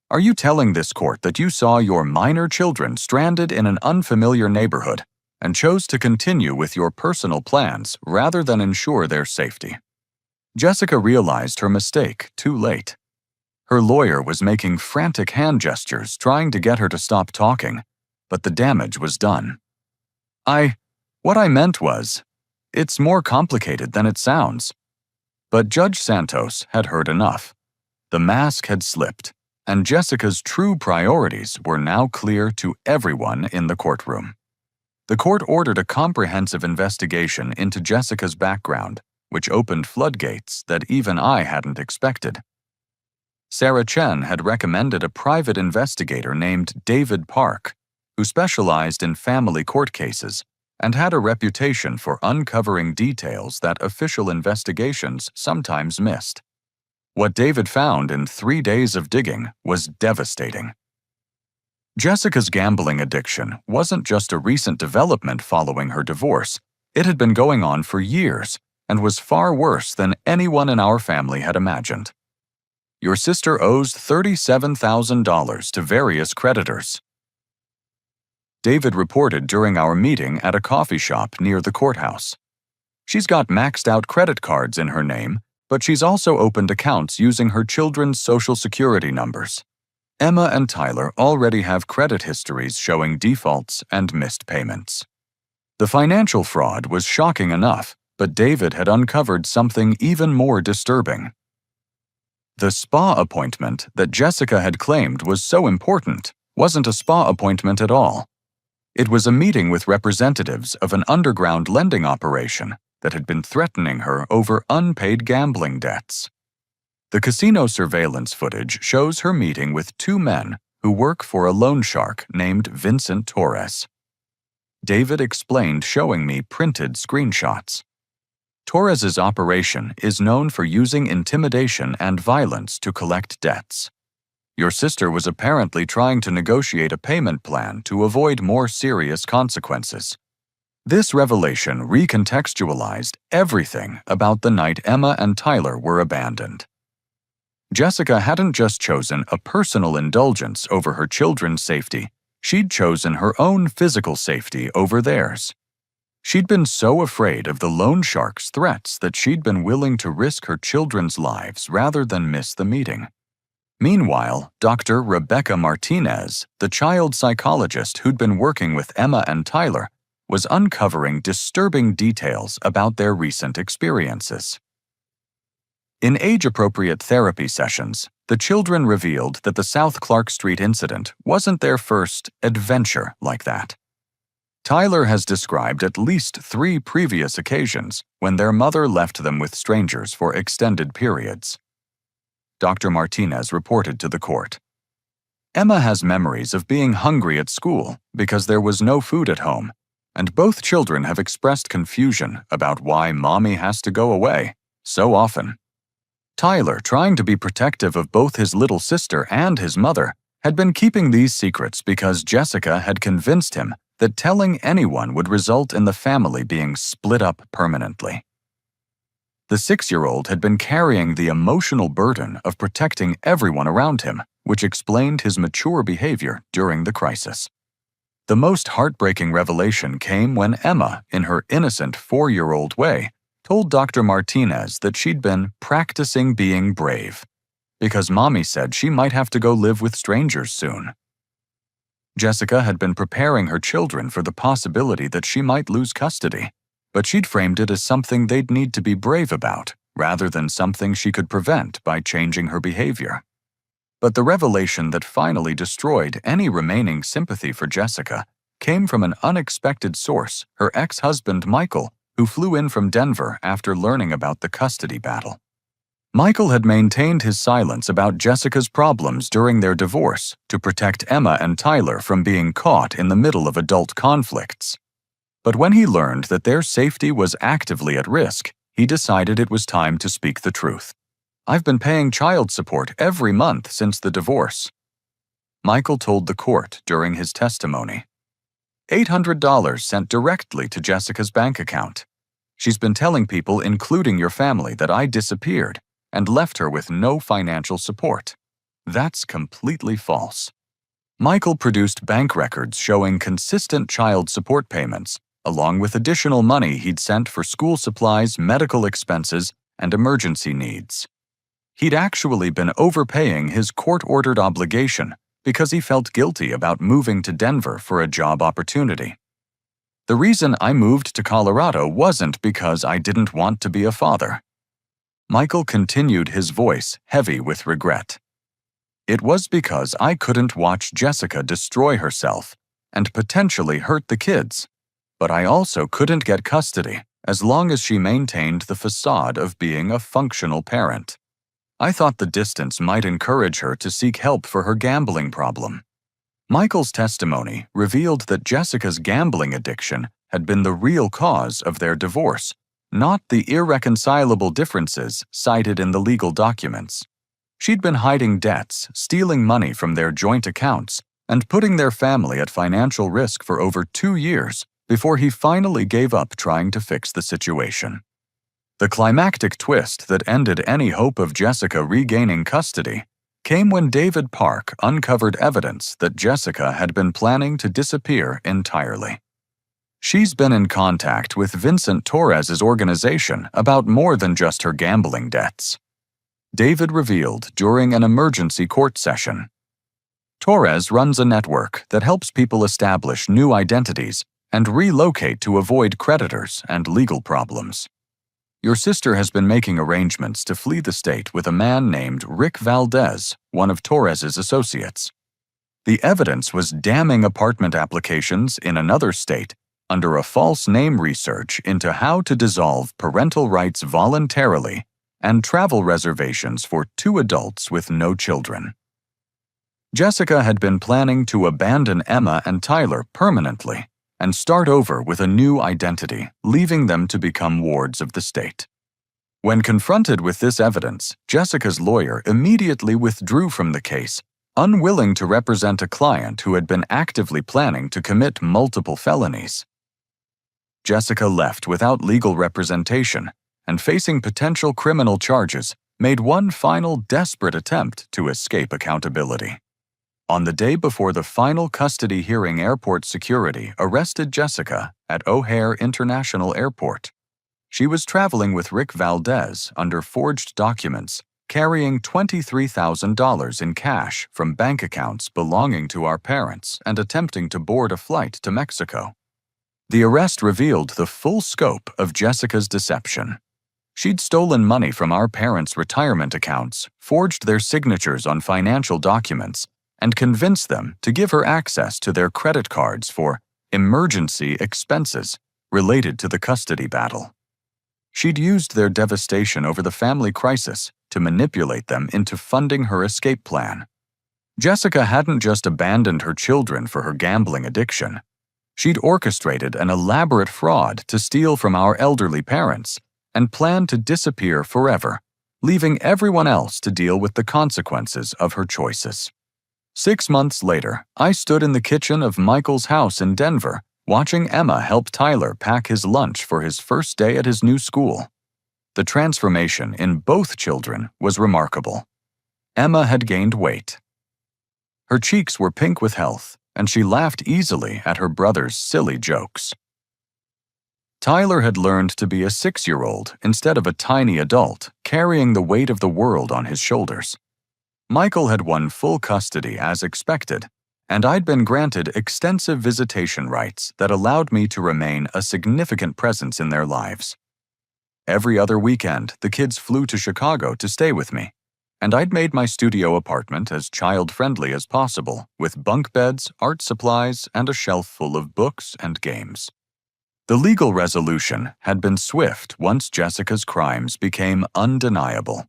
are you telling this court that you saw your minor children stranded in an unfamiliar neighborhood and chose to continue with your personal plans rather than ensure their safety? Jessica realized her mistake too late. Her lawyer was making frantic hand gestures trying to get her to stop talking, but the damage was done. What I meant was, it's more complicated than it sounds. But Judge Santos had heard enough. The mask had slipped, and Jessica's true priorities were now clear to everyone in the courtroom. The court ordered a comprehensive investigation into Jessica's background, which opened floodgates that even I hadn't expected. Sarah Chen had recommended a private investigator named David Park, who specialized in family court cases and had a reputation for uncovering details that official investigations sometimes missed. What David found in 3 days of digging was devastating. Jessica's gambling addiction wasn't just a recent development following her divorce. It had been going on for years and was far worse than anyone in our family had imagined. Your sister owes $37,000 to various creditors. David reported during our meeting at a coffee shop near the courthouse. She's got maxed out credit cards in her name, but she's also opened accounts using her children's social security numbers. Emma and Tyler already have credit histories showing defaults and missed payments. The financial fraud was shocking enough, but David had uncovered something even more disturbing. The spa appointment that Jessica had claimed was so important wasn't a spa appointment at all. It was a meeting with representatives of an underground lending operation that had been threatening her over unpaid gambling debts. The casino surveillance footage shows her meeting with 2 men who work for a loan shark named Vincent Torres. David explained, showing me printed screenshots. Torres's operation is known for using intimidation and violence to collect debts. Your sister was apparently trying to negotiate a payment plan to avoid more serious consequences. This revelation recontextualized everything about the night Emma and Tyler were abandoned. Jessica hadn't just chosen a personal indulgence over her children's safety, she'd chosen her own physical safety over theirs. She'd been so afraid of the loan shark's threats that she'd been willing to risk her children's lives rather than miss the meeting. Meanwhile, Dr. Rebecca Martinez, the child psychologist who'd been working with Emma and Tyler, was uncovering disturbing details about their recent experiences. In age-appropriate therapy sessions, the children revealed that the South Clark Street incident wasn't their first adventure like that. Tyler has described at least 3 previous occasions when their mother left them with strangers for extended periods. Dr. Martinez reported to the court. Emma has memories of being hungry at school because there was no food at home, and both children have expressed confusion about why mommy has to go away so often. Tyler, trying to be protective of both his little sister and his mother, had been keeping these secrets because Jessica had convinced him that telling anyone would result in the family being split up permanently. The 6-year-old had been carrying the emotional burden of protecting everyone around him, which explained his mature behavior during the crisis. The most heartbreaking revelation came when Emma, in her innocent 4-year-old way, told Dr. Martinez that she'd been practicing being brave because mommy said she might have to go live with strangers soon. Jessica had been preparing her children for the possibility that she might lose custody, but she'd framed it as something they'd need to be brave about, rather than something she could prevent by changing her behavior. But the revelation that finally destroyed any remaining sympathy for Jessica came from an unexpected source, her ex-husband Michael, who flew in from Denver after learning about the custody battle. Michael had maintained his silence about Jessica's problems during their divorce to protect Emma and Tyler from being caught in the middle of adult conflicts. But when he learned that their safety was actively at risk, he decided it was time to speak the truth. "I've been paying child support every month since the divorce," Michael told the court during his testimony. $800 sent directly to Jessica's bank account. "She's been telling people, including your family, that I disappeared and left her with no financial support. That's completely false." Michael produced bank records showing consistent child support payments, along with additional money he'd sent for school supplies, medical expenses, and emergency needs. He'd actually been overpaying his court-ordered obligation because he felt guilty about moving to Denver for a job opportunity. "The reason I moved to Colorado wasn't because I didn't want to be a father." Michael continued, his voice heavy with regret. "It was because I couldn't watch Jessica destroy herself and potentially hurt the kids, but I also couldn't get custody as long as she maintained the facade of being a functional parent. I thought the distance might encourage her to seek help for her gambling problem." Michael's testimony revealed that Jessica's gambling addiction had been the real cause of their divorce, not the irreconcilable differences cited in the legal documents. She'd been hiding debts, stealing money from their joint accounts, and putting their family at financial risk for over 2 years before he finally gave up trying to fix the situation. The climactic twist that ended any hope of Jessica regaining custody came when David Park uncovered evidence that Jessica had been planning to disappear entirely. "She's been in contact with Vincent Torres's organization about more than just her gambling debts," David revealed during an emergency court session. "Torres runs a network that helps people establish new identities and relocate to avoid creditors and legal problems. Your sister has been making arrangements to flee the state with a man named Rick Valdez, one of Torres's associates. The evidence was damning apartment applications in another state under a false name research into how to dissolve parental rights voluntarily and travel reservations for 2 adults with no children. Jessica had been planning to abandon Emma and Tyler permanently and start over with a new identity, leaving them to become wards of the state. When confronted with this evidence, Jessica's lawyer immediately withdrew from the case, unwilling to represent a client who had been actively planning to commit multiple felonies. Jessica left without legal representation and, facing potential criminal charges, made one final desperate attempt to escape accountability. On the day before the final custody hearing, airport security arrested Jessica at O'Hare International Airport. She was traveling with Rick Valdez under forged documents, carrying $23,000 in cash from bank accounts belonging to our parents and attempting to board a flight to Mexico. The arrest revealed the full scope of Jessica's deception. She'd stolen money from our parents' retirement accounts, forged their signatures on financial documents, and convinced them to give her access to their credit cards for emergency expenses related to the custody battle. She'd used their devastation over the family crisis to manipulate them into funding her escape plan. Jessica hadn't just abandoned her children for her gambling addiction. She'd orchestrated an elaborate fraud to steal from our elderly parents and planned to disappear forever, leaving everyone else to deal with the consequences of her choices. 6 months later, I stood in the kitchen of Michael's house in Denver, watching Emma help Tyler pack his lunch for his first day at his new school. The transformation in both children was remarkable. Emma had gained weight. Her cheeks were pink with health, and she laughed easily at her brother's silly jokes. Tyler had learned to be a 6-year-old instead of a tiny adult, carrying the weight of the world on his shoulders. Michael had won full custody as expected, and I'd been granted extensive visitation rights that allowed me to remain a significant presence in their lives. Every other weekend, the kids flew to Chicago to stay with me, and I'd made my studio apartment as child-friendly as possible, with bunk beds, art supplies, and a shelf full of books and games. The legal resolution had been swift once Jessica's crimes became undeniable.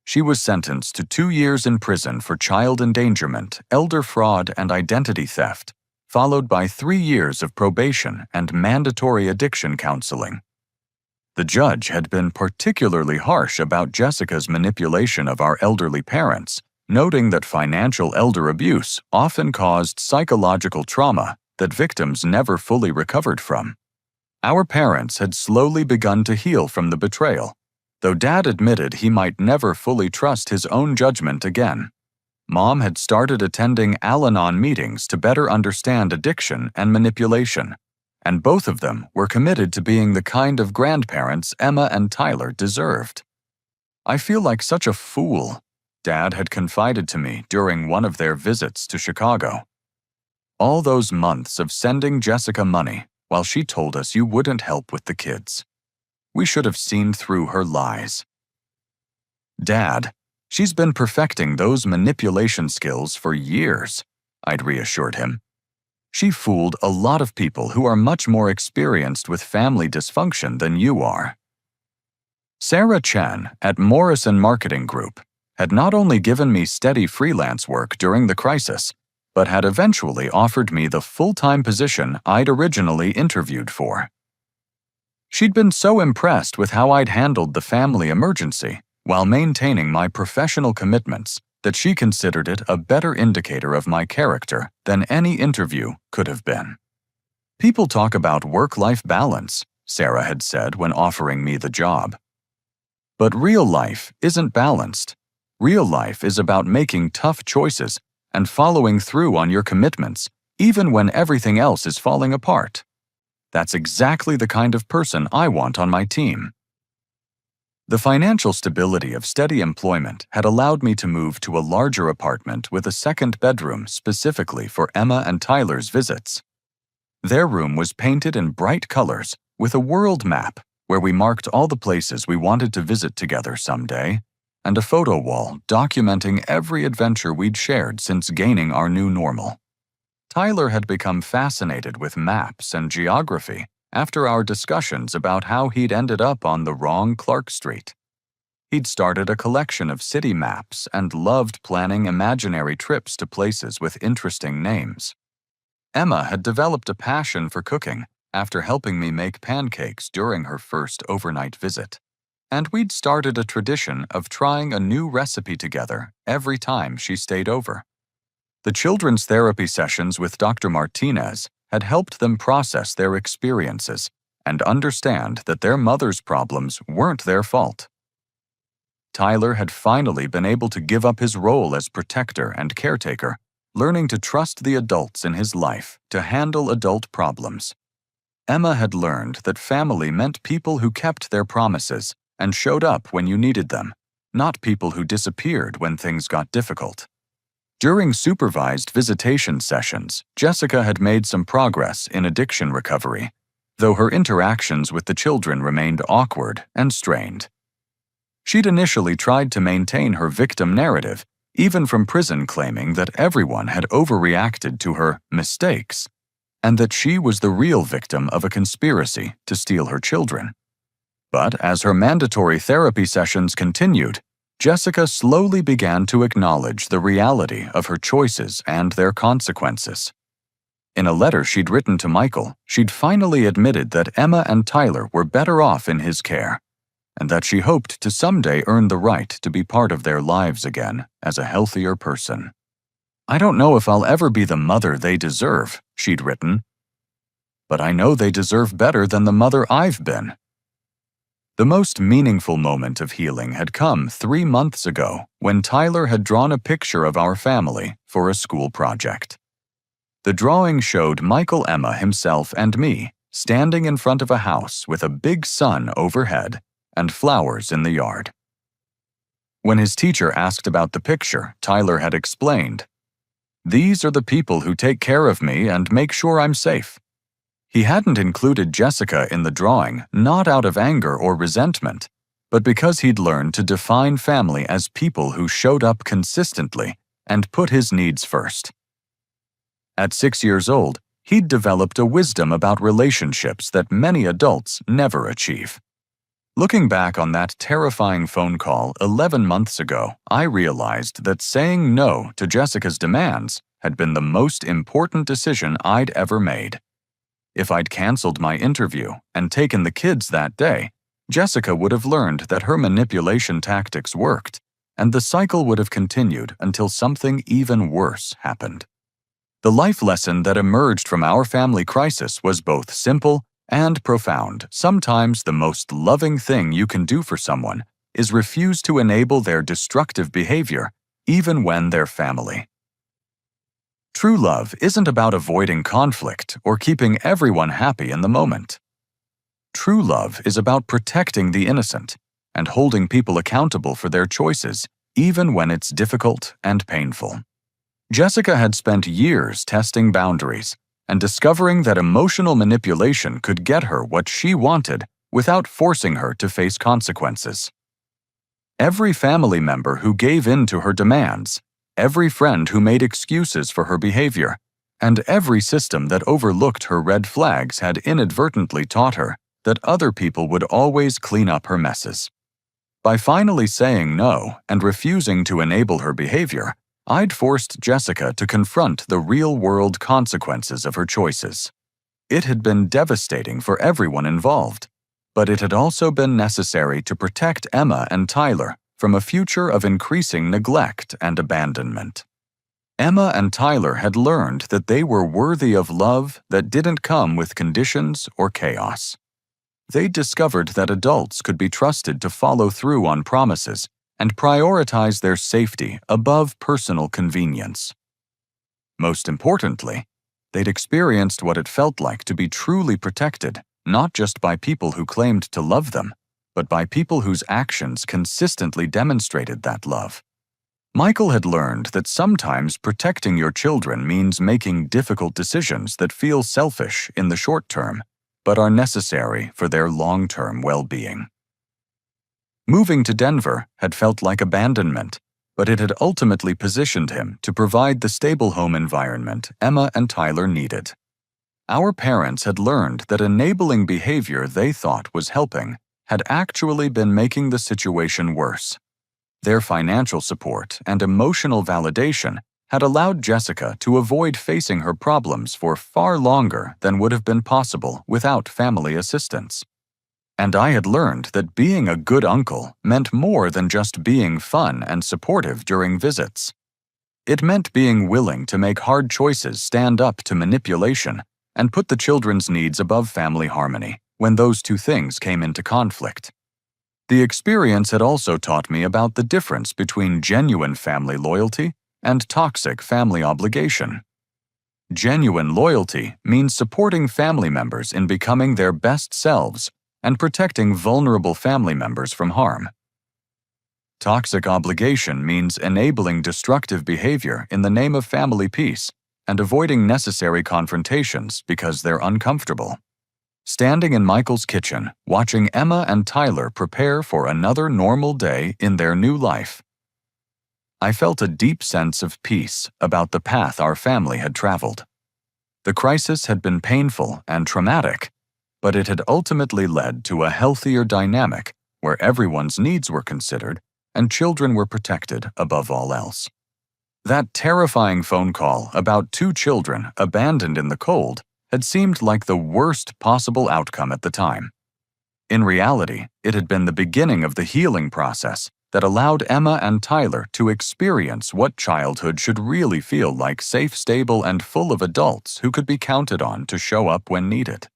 She was sentenced to 2 years in prison for child endangerment, elder fraud, and identity theft, followed by 3 years of probation and mandatory addiction counseling. The judge had been particularly harsh about Jessica's manipulation of our elderly parents, noting that financial elder abuse often caused psychological trauma that victims never fully recovered from. Our parents had slowly begun to heal from the betrayal, though Dad admitted he might never fully trust his own judgment again. Mom had started attending Al-Anon meetings to better understand addiction and manipulation, and both of them were committed to being the kind of grandparents Emma and Tyler deserved. "I feel like such a fool," Dad had confided to me during one of their visits to Chicago. "All those months of sending Jessica money while she told us you wouldn't help with the kids. We should have seen through her lies." "Dad, she's been perfecting those manipulation skills for years," I'd reassured him. "She fooled a lot of people who are much more experienced with family dysfunction than you are." Sarah Chen at Morrison Marketing Group had not only given me steady freelance work during the crisis, but had eventually offered me the full-time position I'd originally interviewed for. She'd been so impressed with how I'd handled the family emergency while maintaining my professional commitments that she considered it a better indicator of my character than any interview could have been. "People talk about work-life balance," Sarah had said when offering me the job. "But real life isn't balanced. Real life is about making tough choices and following through on your commitments, even when everything else is falling apart. That's exactly the kind of person I want on my team." The financial stability of steady employment had allowed me to move to a larger apartment with a second bedroom specifically for Emma and Tyler's visits. Their room was painted in bright colors with a world map where we marked all the places we wanted to visit together someday, and a photo wall documenting every adventure we'd shared since gaining our new normal. Tyler had become fascinated with maps and geography after our discussions about how he'd ended up on the wrong Clark Street. He'd started a collection of city maps and loved planning imaginary trips to places with interesting names. Emma had developed a passion for cooking after helping me make pancakes during her first overnight visit, and we'd started a tradition of trying a new recipe together every time she stayed over. The children's therapy sessions with Dr. Martinez had helped them process their experiences and understand that their mother's problems weren't their fault. Tyler had finally been able to give up his role as protector and caretaker, learning to trust the adults in his life to handle adult problems. Emma had learned that family meant people who kept their promises and showed up when you needed them, not people who disappeared when things got difficult. During supervised visitation sessions, Jessica had made some progress in addiction recovery, though her interactions with the children remained awkward and strained. She'd initially tried to maintain her victim narrative, even from prison, claiming that everyone had overreacted to her mistakes, and that she was the real victim of a conspiracy to steal her children. But as her mandatory therapy sessions continued, Jessica slowly began to acknowledge the reality of her choices and their consequences. In a letter she'd written to Michael, she'd finally admitted that Emma and Tyler were better off in his care, and that she hoped to someday earn the right to be part of their lives again as a healthier person. "I don't know if I'll ever be the mother they deserve," she'd written, "but I know they deserve better than the mother I've been." The most meaningful moment of healing had come 3 months ago when Tyler had drawn a picture of our family for a school project. The drawing showed Michael, Emma, himself, and me standing in front of a house with a big sun overhead and flowers in the yard. When his teacher asked about the picture, Tyler had explained, "These are the people who take care of me and make sure I'm safe." He hadn't included Jessica in the drawing, not out of anger or resentment, but because he'd learned to define family as people who showed up consistently and put his needs first. At 6 years old, he'd developed a wisdom about relationships that many adults never achieve. Looking back on that terrifying phone call 11 months ago, I realized that saying no to Jessica's demands had been the most important decision I'd ever made. If I'd canceled my interview and taken the kids that day, Jessica would have learned that her manipulation tactics worked, and the cycle would have continued until something even worse happened. The life lesson that emerged from our family crisis was both simple and profound. Sometimes the most loving thing you can do for someone is refuse to enable their destructive behavior, even when they're family. True love isn't about avoiding conflict or keeping everyone happy in the moment. True love is about protecting the innocent and holding people accountable for their choices, even when it's difficult and painful. Jessica had spent years testing boundaries and discovering that emotional manipulation could get her what she wanted without forcing her to face consequences. Every family member who gave in to her demands, every friend who made excuses for her behavior, and every system that overlooked her red flags had inadvertently taught her that other people would always clean up her messes. By finally saying no and refusing to enable her behavior, I'd forced Jessica to confront the real-world consequences of her choices. It had been devastating for everyone involved, but it had also been necessary to protect Emma and Tyler from a future of increasing neglect and abandonment. Emma and Tyler had learned that they were worthy of love that didn't come with conditions or chaos. They discovered that adults could be trusted to follow through on promises and prioritize their safety above personal convenience. Most importantly, they'd experienced what it felt like to be truly protected, not just by people who claimed to love them, but by people whose actions consistently demonstrated that love. Michael had learned that sometimes protecting your children means making difficult decisions that feel selfish in the short term, but are necessary for their long-term well-being. Moving to Denver had felt like abandonment, but it had ultimately positioned him to provide the stable home environment Emma and Tyler needed. Our parents had learned that enabling behavior they thought was helping had actually been making the situation worse. Their financial support and emotional validation had allowed Jessica to avoid facing her problems for far longer than would have been possible without family assistance. And I had learned that being a good uncle meant more than just being fun and supportive during visits. It meant being willing to make hard choices, stand up to manipulation, and put the children's needs above family harmony, when those two things came into conflict. The experience had also taught me about the difference between genuine family loyalty and toxic family obligation. Genuine loyalty means supporting family members in becoming their best selves and protecting vulnerable family members from harm. Toxic obligation means enabling destructive behavior in the name of family peace and avoiding necessary confrontations because they're uncomfortable. Standing in Michael's kitchen, watching Emma and Tyler prepare for another normal day in their new life, I felt a deep sense of peace about the path our family had traveled. The crisis had been painful and traumatic, but it had ultimately led to a healthier dynamic where everyone's needs were considered and children were protected above all else. That terrifying phone call about 2 children abandoned in the cold had seemed like the worst possible outcome at the time. In reality, it had been the beginning of the healing process that allowed Emma and Tyler to experience what childhood should really feel like: safe, stable, and full of adults who could be counted on to show up when needed.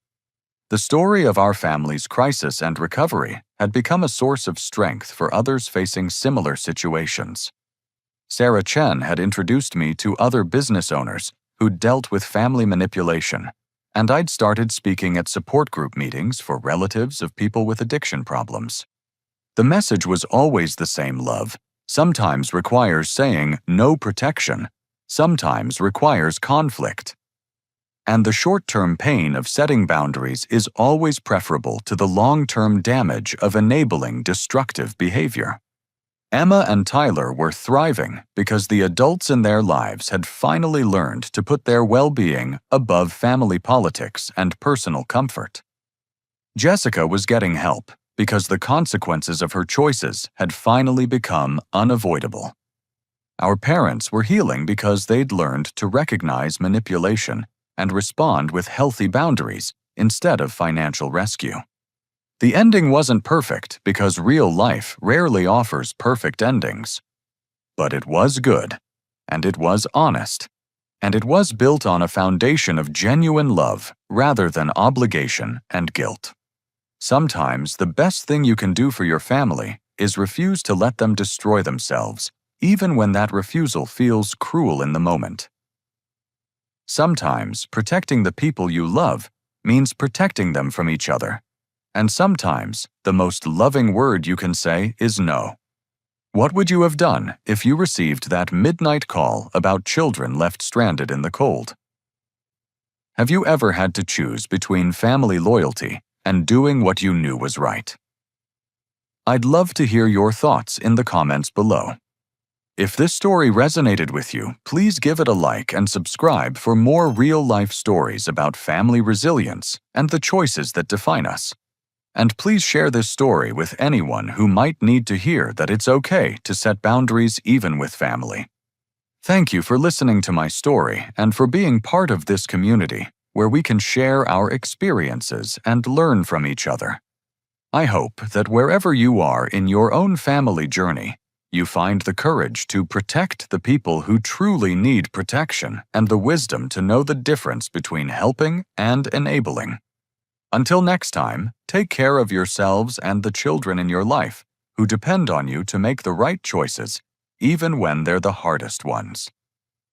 The story of our family's crisis and recovery had become a source of strength for others facing similar situations. Sarah Chen had introduced me to other business owners who'd dealt with family manipulation, and I'd started speaking at support group meetings for relatives of people with addiction problems. The message was always the same: love sometimes requires saying no protection, sometimes requires conflict. And the short-term pain of setting boundaries is always preferable to the long-term damage of enabling destructive behavior. Emma and Tyler were thriving because the adults in their lives had finally learned to put their well-being above family politics and personal comfort. Jessica was getting help because the consequences of her choices had finally become unavoidable. Our parents were healing because they'd learned to recognize manipulation and respond with healthy boundaries instead of financial rescue. The ending wasn't perfect because real life rarely offers perfect endings. But it was good, and it was honest, and it was built on a foundation of genuine love rather than obligation and guilt. Sometimes the best thing you can do for your family is refuse to let them destroy themselves, even when that refusal feels cruel in the moment. Sometimes protecting the people you love means protecting them from each other. And sometimes the most loving word you can say is no. What would you have done if you received that midnight call about children left stranded in the cold? Have you ever had to choose between family loyalty and doing what you knew was right? I'd love to hear your thoughts in the comments below. If this story resonated with you, please give it a like and subscribe for more real-life stories about family resilience and the choices that define us. And please share this story with anyone who might need to hear that it's okay to set boundaries even with family. Thank you for listening to my story and for being part of this community where we can share our experiences and learn from each other. I hope that wherever you are in your own family journey, you find the courage to protect the people who truly need protection and the wisdom to know the difference between helping and enabling. Until next time, take care of yourselves and the children in your life who depend on you to make the right choices, even when they're the hardest ones.